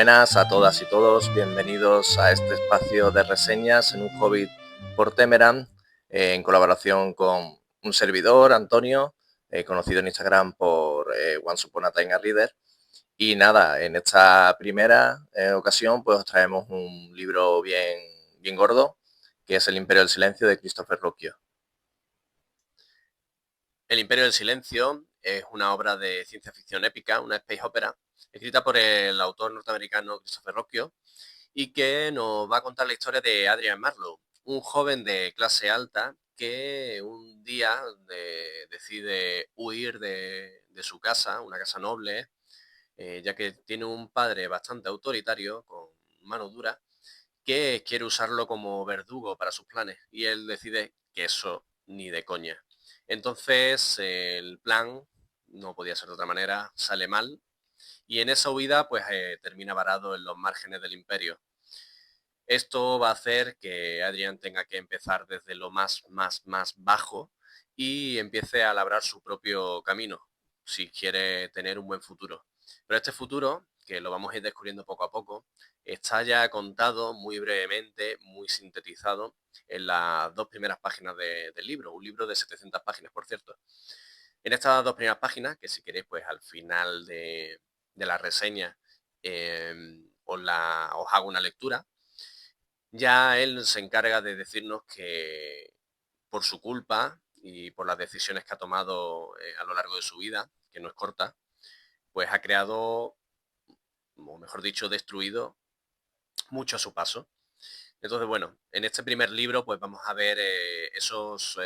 Buenas a todas y todos, bienvenidos a este espacio de reseñas en un Hobbit por Temeran, en colaboración con un servidor, Antonio, conocido en Instagram por Once Upon a Time a Reader. Y nada, en esta primera ocasión pues os traemos un libro bien gordo, que es El Imperio del Silencio de Christopher Rucchio. El Imperio del Silencio es una obra de ciencia ficción épica, una space opera, escrita por el autor norteamericano Christopher Rucchio, y que nos va a contar la historia de Adrian Marlowe, un joven de clase alta que un día decide huir de su casa, una casa noble, ya que tiene un padre bastante autoritario, con mano dura, que quiere usarlo como verdugo para sus planes, y él decide que eso ni de coña. Entonces el plan, no podía ser de otra manera, sale mal, y en esa huida pues termina varado en los márgenes del imperio. Esto va a hacer que Adrian tenga que empezar desde lo más bajo y empiece a labrar su propio camino, si quiere tener un buen futuro. Pero este futuro, que lo vamos a ir descubriendo poco a poco, está ya contado muy brevemente, muy sintetizado en las dos primeras páginas del libro, un libro de 700 páginas, por cierto. En estas dos primeras páginas, que si queréis, pues al final de la reseña os hago una lectura, ya él se encarga de decirnos que por su culpa y por las decisiones que ha tomado a lo largo de su vida, que no es corta, pues ha creado, o mejor dicho, destruido mucho a su paso. Entonces, bueno, en este primer libro pues vamos a ver esos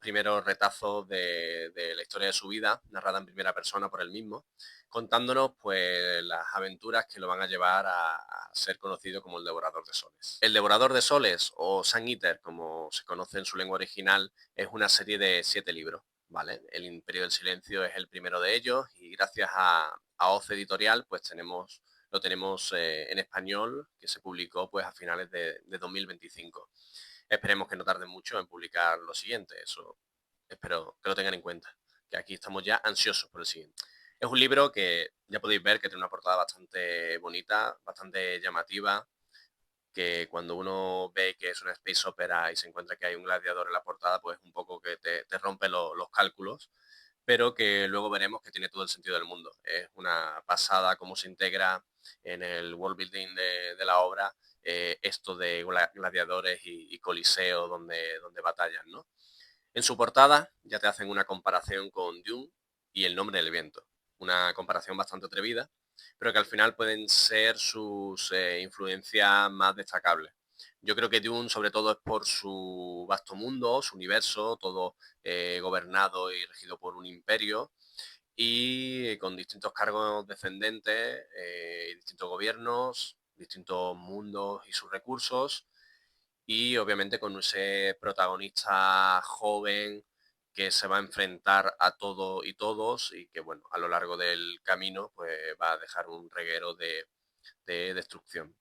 primeros retazos de la historia de su vida, narrada en primera persona por él mismo, contándonos pues las aventuras que lo van a llevar a ser conocido como el Devorador de Soles. El Devorador de Soles, o Sun Eater, como se conoce en su lengua original, es una serie de 7 libros, ¿vale? El Imperio del Silencio es el primero de ellos, y gracias a Hoz Editorial pues lo tenemos en español, que se publicó pues a finales de 2025. Esperemos que no tarde mucho en publicar lo siguiente, eso espero que lo tengan en cuenta, que aquí estamos ya ansiosos por el siguiente. Es un libro que ya podéis ver que tiene una portada bastante bonita, bastante llamativa, que cuando uno ve que es una space opera y se encuentra que hay un gladiador en la portada, pues un poco que te rompe los cálculos, pero que luego veremos que tiene todo el sentido del mundo. Es una pasada cómo se integra en el world building de la obra esto de gladiadores y coliseo donde batallan, ¿no? En su portada ya te hacen una comparación con Dune y El Nombre del Viento, una comparación bastante atrevida, pero que al final pueden ser sus influencias más destacables. Yo creo que Dune sobre todo es por su vasto mundo, su universo, todo gobernado y regido por un imperio, y con distintos cargos descendentes, distintos gobiernos, distintos mundos y sus recursos, y obviamente con ese protagonista joven que se va a enfrentar a todo y todos, y que bueno, a lo largo del camino pues va a dejar un reguero de destrucción.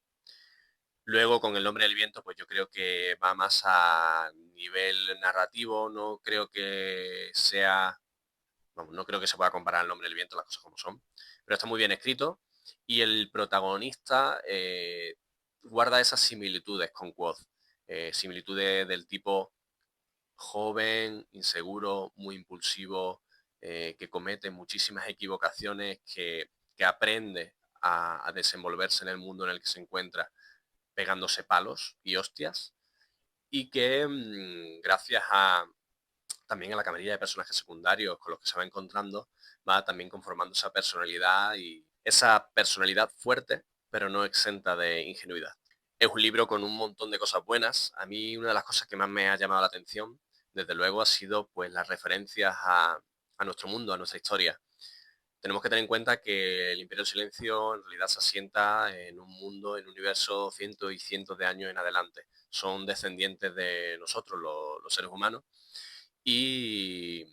Luego, con El Nombre del Viento, pues yo creo que va más a nivel narrativo, no creo que sea, vamos, no creo que se pueda comparar El Nombre del Viento, las cosas como son, pero está muy bien escrito, y el protagonista guarda esas similitudes con Quoth, similitudes del tipo joven, inseguro, muy impulsivo, que comete muchísimas equivocaciones, que aprende a desenvolverse en el mundo en el que se encuentra pegándose palos y hostias, y que gracias también a la camarilla de personajes secundarios con los que se va encontrando, va también conformando esa personalidad, y esa personalidad fuerte, pero no exenta de ingenuidad. Es un libro con un montón de cosas buenas. A mí una de las cosas que más me ha llamado la atención, desde luego, ha sido pues las referencias a nuestro mundo, a nuestra historia. Tenemos que tener en cuenta que el Imperio del Silencio en realidad se asienta en un mundo, en un universo cientos y cientos de años en adelante. Son descendientes de nosotros, los seres humanos, y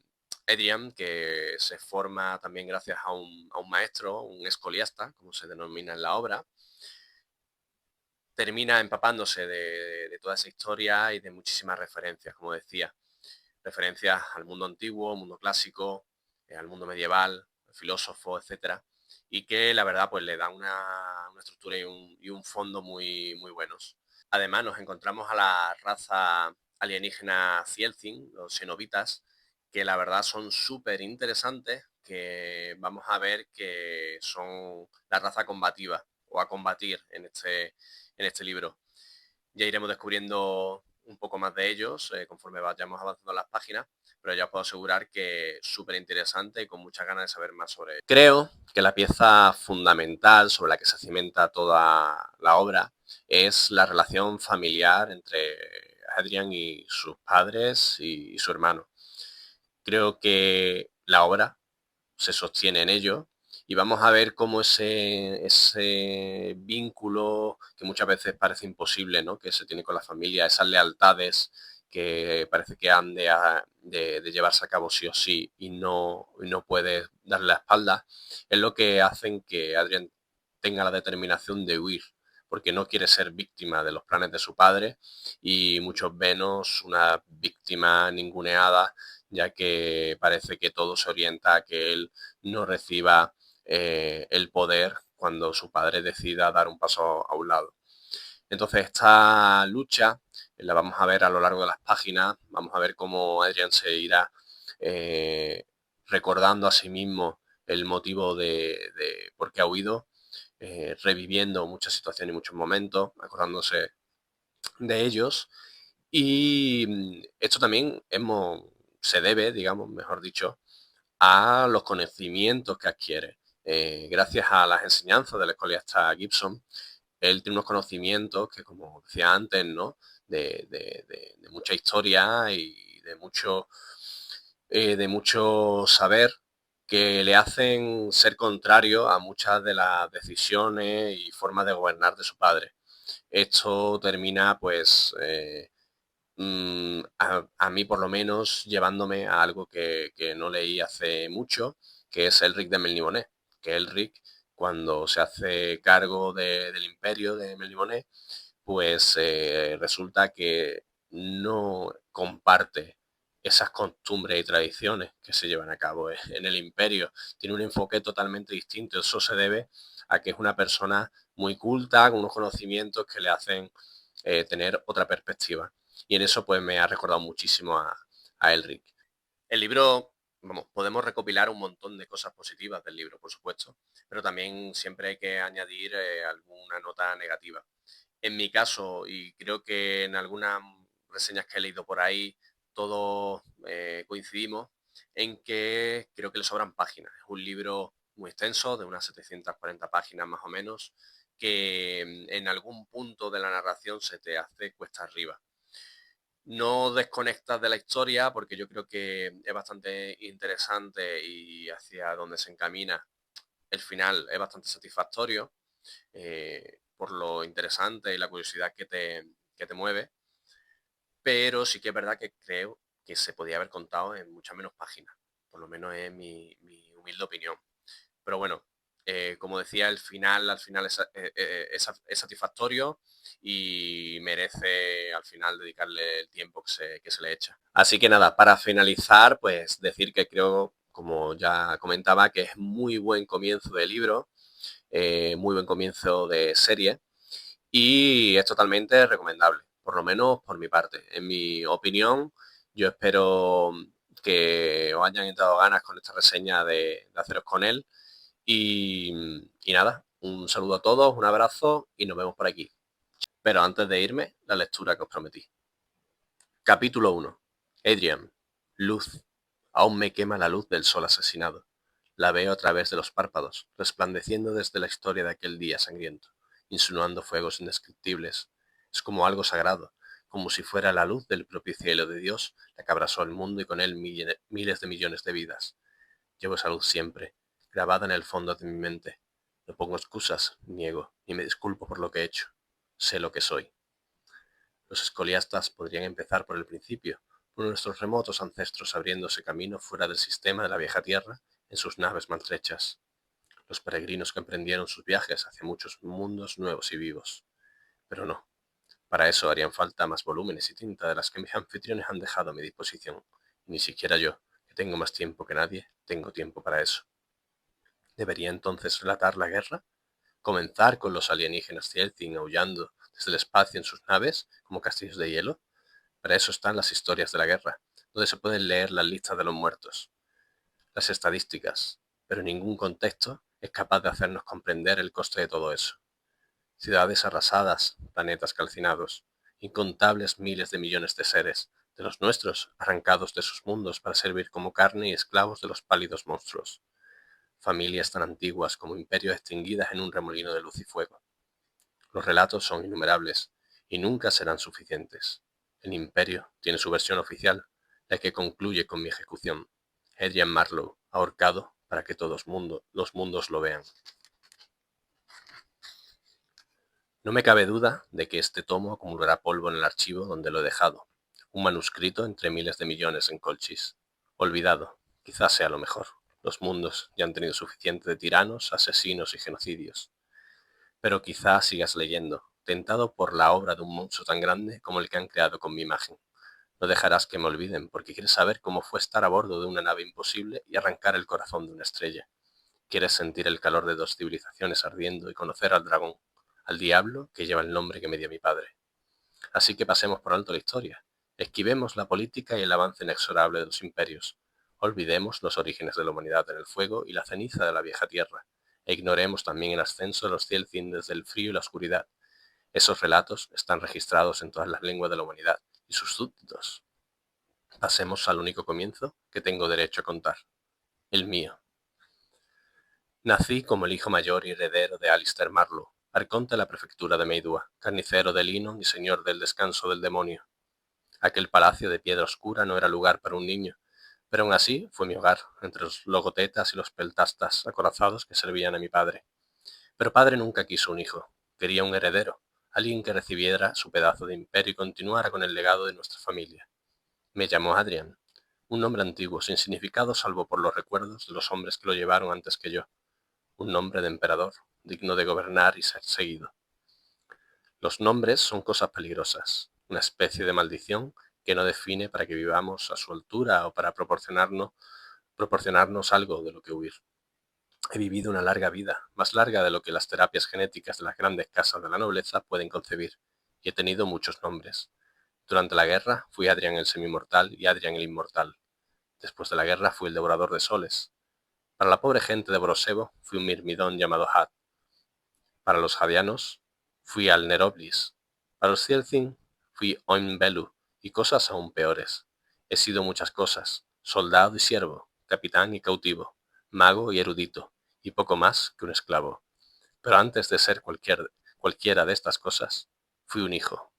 Adrian, que se forma también gracias a un maestro, un escoliasta, como se denomina en la obra, termina empapándose de toda esa historia y de muchísimas referencias, como decía. Referencias al mundo antiguo, al mundo clásico, al mundo medieval, filósofo, etcétera. y que la verdad pues le da una estructura y un fondo muy, muy buenos. Además nos encontramos a la raza alienígena Cielcin, los cenobitas, que la verdad son súper interesantes, que vamos a ver que son la raza combativa o a combatir en este libro. Ya iremos descubriendo un poco más de ellos conforme vayamos avanzando en las páginas, pero ya os puedo asegurar que es súper interesante y con muchas ganas de saber más sobre ello. Creo que la pieza fundamental sobre la que se cimenta toda la obra es la relación familiar entre Adrian y sus padres y su hermano. Creo que la obra se sostiene en ello y vamos a ver cómo ese vínculo que muchas veces parece imposible, ¿no? Que se tiene con la familia, esas lealtades que parece que han de llevarse a cabo sí o sí y no puede darle la espalda, es lo que hacen que Adrian tenga la determinación de huir, porque no quiere ser víctima de los planes de su padre y mucho menos una víctima ninguneada, ya que parece que todo se orienta a que él no reciba el poder cuando su padre decida dar un paso a un lado. Entonces esta lucha la vamos a ver a lo largo de las páginas, vamos a ver cómo Adrian se irá recordando a sí mismo el motivo de por qué ha huido, reviviendo muchas situaciones y muchos momentos, acordándose de ellos. Y esto también se debe, digamos, mejor dicho, a los conocimientos que adquiere. Gracias a las enseñanzas del escolista Gibson, él tiene unos conocimientos que, como decía antes, ¿no? De mucha historia y de mucho saber que le hacen ser contrario a muchas de las decisiones y formas de gobernar de su padre. Esto termina, pues, a mí por lo menos llevándome a algo que no leí hace mucho, que es Elric de Melniboné, que Elric cuando se hace cargo del imperio de Melniboné, pues resulta que no comparte esas costumbres y tradiciones que se llevan a cabo en el imperio. Tiene un enfoque totalmente distinto. Eso se debe a que es una persona muy culta, con unos conocimientos que le hacen tener otra perspectiva. Y en eso pues me ha recordado muchísimo a Elric. El libro, vamos, podemos recopilar un montón de cosas positivas del libro, por supuesto, pero también siempre hay que añadir alguna nota negativa. En mi caso, y creo que en algunas reseñas que he leído por ahí, todos coincidimos en que creo que le sobran páginas. Es un libro muy extenso, de unas 740 páginas más o menos, que en algún punto de la narración se te hace cuesta arriba. No desconectas de la historia porque yo creo que es bastante interesante y hacia donde se encamina el final es bastante satisfactorio por lo interesante y la curiosidad que te mueve, pero sí que es verdad que creo que se podía haber contado en muchas menos páginas, por lo menos es mi humilde opinión. Pero bueno, como decía, el final al final es satisfactorio y merece al final dedicarle el tiempo que se le echa. Así que nada, para finalizar, pues decir que creo, como ya comentaba, que es muy buen comienzo de libro, muy buen comienzo de serie y es totalmente recomendable, por lo menos por mi parte. En mi opinión, yo espero que os hayan entrado ganas con esta reseña de haceros con él y nada, un saludo a todos, un abrazo y nos vemos por aquí. Pero antes de irme, la lectura que os prometí. Capítulo 1. Adrian. Luz. Aún me quema la luz del sol asesinado. La veo a través de los párpados, resplandeciendo desde la historia de aquel día sangriento, insinuando fuegos indescriptibles. Es como algo sagrado, como si fuera la luz del propio cielo de Dios, la que abrazó al mundo y con él miles de millones de vidas. Llevo esa luz siempre, grabada en el fondo de mi mente. No pongo excusas, niego, ni me disculpo por lo que he hecho. Sé lo que soy. Los escoliastas podrían empezar por el principio, por nuestros remotos ancestros abriéndose camino fuera del sistema de la vieja tierra en sus naves maltrechas. Los peregrinos que emprendieron sus viajes hacia muchos mundos nuevos y vivos. Pero no. Para eso harían falta más volúmenes y tinta de las que mis anfitriones han dejado a mi disposición. Y ni siquiera yo, que tengo más tiempo que nadie, tengo tiempo para eso. ¿Debería entonces relatar la guerra? ¿Comenzar con los alienígenas Cielcin aullando desde el espacio en sus naves como castillos de hielo? Para eso están las historias de la guerra, donde se pueden leer las listas de los muertos, las estadísticas, pero ningún contexto es capaz de hacernos comprender el coste de todo eso. Ciudades arrasadas, planetas calcinados, incontables miles de millones de seres, de los nuestros, arrancados de sus mundos para servir como carne y esclavos de los pálidos monstruos. Familias tan antiguas como imperios extinguidas en un remolino de luz y fuego. Los relatos son innumerables y nunca serán suficientes. El imperio tiene su versión oficial, la que concluye con mi ejecución. Adrian Marlowe, ahorcado para que todos los mundos lo vean. No me cabe duda de que este tomo acumulará polvo en el archivo donde lo he dejado. Un manuscrito entre miles de millones en colchis. Olvidado, quizás sea lo mejor. Los mundos ya han tenido suficiente de tiranos, asesinos y genocidios. Pero quizás sigas leyendo, tentado por la obra de un monstruo tan grande como el que han creado con mi imagen. No dejarás que me olviden porque quieres saber cómo fue estar a bordo de una nave imposible y arrancar el corazón de una estrella. Quieres sentir el calor de dos civilizaciones ardiendo y conocer al dragón, al diablo que lleva el nombre que me dio mi padre. Así que pasemos por alto la historia. Esquivemos la política y el avance inexorable de los imperios. Olvidemos los orígenes de la humanidad en el fuego y la ceniza de la vieja tierra. E ignoremos también el ascenso de los Cielcin desde el frío y la oscuridad. Esos relatos están registrados en todas las lenguas de la humanidad y sus súbditos. Pasemos al único comienzo que tengo derecho a contar. El mío. Nací como el hijo mayor y heredero de Alistair Marlowe, arconte de la prefectura de Meidua, carnicero de Linon y señor del descanso del demonio. Aquel palacio de piedra oscura no era lugar para un niño, pero aún así fue mi hogar, entre los logotetas y los peltastas acorazados que servían a mi padre. Pero padre nunca quiso un hijo, quería un heredero, alguien que recibiera su pedazo de imperio y continuara con el legado de nuestra familia. Me llamó Adrian, un nombre antiguo, sin significado salvo por los recuerdos de los hombres que lo llevaron antes que yo. Un nombre de emperador, digno de gobernar y ser seguido. Los nombres son cosas peligrosas, una especie de maldición que no define para que vivamos a su altura o para proporcionarnos algo de lo que huir. He vivido una larga vida, más larga de lo que las terapias genéticas de las grandes casas de la nobleza pueden concebir, y he tenido muchos nombres. Durante la guerra fui Adrian el semimortal y Adrian el inmortal. Después de la guerra fui el devorador de soles. Para la pobre gente de Brosevo fui un mirmidón llamado Had. Para los jadianos fui al Neroblis. Para los Cielcin fui Oinbelu y cosas aún peores. He sido muchas cosas, soldado y siervo, capitán y cautivo, mago y erudito, y poco más que un esclavo. Pero antes de ser cualquiera de estas cosas, fui un hijo,